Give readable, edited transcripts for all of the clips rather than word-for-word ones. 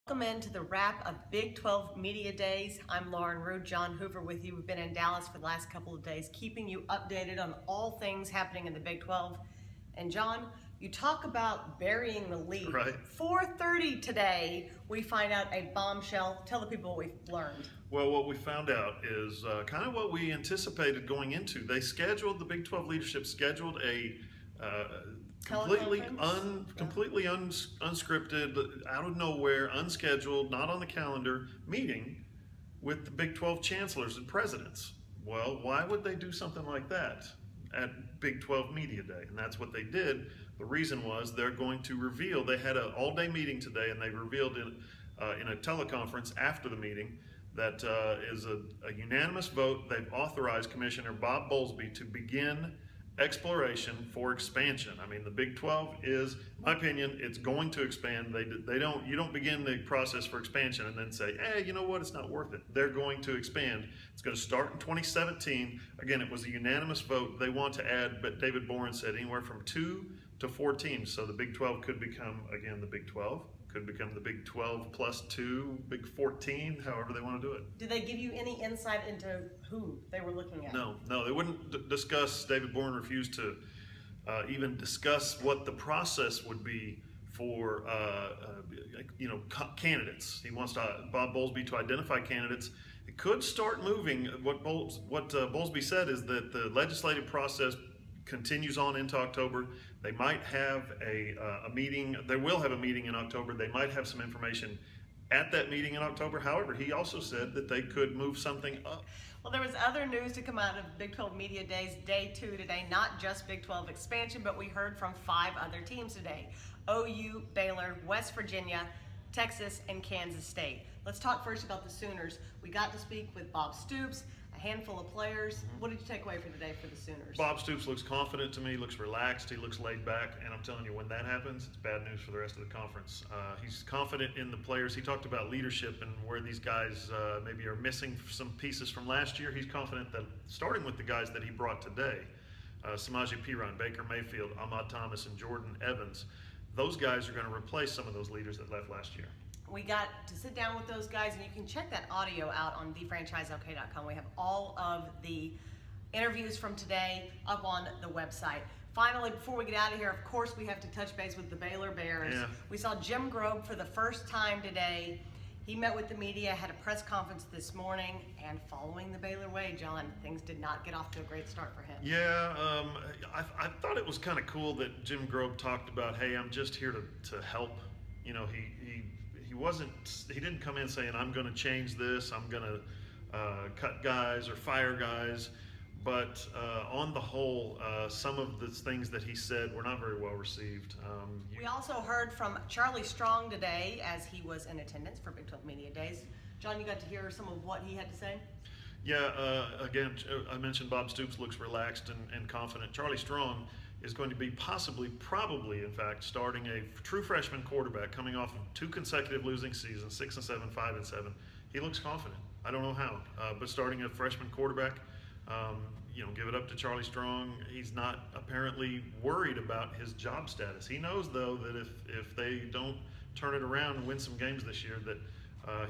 Welcome into the wrap of Big 12 Media Days. I'm Lauren Rue, John Hoover with you. We've been in Dallas for the last couple of days, keeping you updated on all things happening in the Big 12. And John, you talk about burying the lead. Right. 4:30 today, we find out a bombshell. Tell the people what we've learned. Well, what we found out is kind of what we anticipated going into. They scheduled, the Big 12 leadership scheduled a completely unscripted, out of nowhere, unscheduled, not on the calendar meeting with the Big 12 chancellors and presidents. Well, why would they do something like that at Big 12 Media Day? And that's what they did. The reason was they're going to reveal, they had an all-day meeting today, and they revealed in a teleconference after the meeting that is a unanimous vote. They've authorized Commissioner Bob Bowlesby to begin exploration for expansion. I mean, the Big 12 is, in my opinion, it's going to expand. You don't begin the process for expansion and then say, hey, you know what, it's not worth it. They're going to expand. It's going to start in 2017. Again, it was a unanimous vote. They want to add, but David Boren said anywhere from 2 to 4 teams. So the Big 12 could become, again, the Big 12. Could become the Big 12 plus 2, Big 14, however they want to do it. Did they give you any insight into who they were looking at? No, they wouldn't discuss. David Boren refused to even discuss what the process would be for candidates. He wants Bob Bowlesby to identify candidates. It could start moving. What Bowlesby said is that the legislative process continues on into October. They might have a meeting. They will have a meeting in October. They might have some information at that meeting in October. However, he also said that they could move something up. Well, there was other news to come out of Big 12 Media Days Day 2 today, not just Big 12 expansion, but we heard from 5 other teams today: OU, Baylor, West Virginia, Texas, and Kansas State. Let's talk first about the Sooners. We got to speak with Bob Stoops, a handful of players. What did you take away for today for the Sooners? Bob Stoops looks confident to me, looks relaxed, he looks laid back, and I'm telling you, when that happens, it's bad news for the rest of the conference. He's confident in the players. He talked about leadership and where these guys maybe are missing some pieces from last year. He's confident that, starting with the guys that he brought today, Samaje Perine, Baker Mayfield, Ahmad Thomas, and Jordan Evans, those guys are going to replace some of those leaders that left last year. We got to sit down with those guys, and you can check that audio out on thefranchiseok.com. We have all of the interviews from today up on the website. Finally, before we get out of here, of course, we have to touch base with the Baylor Bears. Yeah. We saw Jim Grobe for the first time today. He met with the media, had a press conference this morning, and following the Baylor way, John, things did not get off to a great start for him. Yeah, I thought it was kind of cool that Jim Grobe talked about, hey, I'm just here to help. You know, he didn't come in saying, I'm going to change this, I'm going to cut guys or fire guys. But on the whole, some of the things that he said were not very well received. We also heard from Charlie Strong today as he was in attendance for Big 12 Media Days. John, you got to hear some of what he had to say? Yeah, again, I mentioned Bob Stoops looks relaxed and confident. Charlie Strong is going to be probably, in fact, starting a true freshman quarterback coming off of 2 consecutive losing seasons, 6-7, 5-7. He looks confident. I don't know how, but starting a freshman quarterback, give it up to Charlie Strong. He's not apparently worried about his job status. He knows, though, that if they don't turn it around and win some games this year, that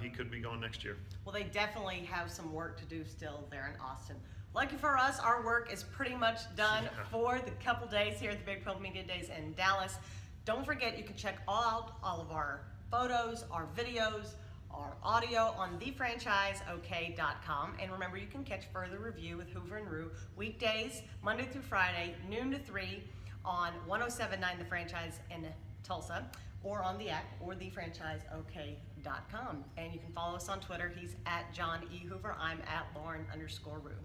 he could be gone next year. Well, they definitely have some work to do still there in Austin. Lucky for us, our work is pretty much done for the couple days here at the Big 12 Media Days in Dallas. Don't forget, you can check all of our photos, our videos, our audio on thefranchiseok.com. And remember, you can catch further review with Hoover and Rue weekdays, Monday through Friday, noon to 3 on 107.9 The Franchise in Tulsa, or on the app, or thefranchiseok.com. And you can follow us on Twitter. He's at John E. Hoover. I'm at Lauren_Rue.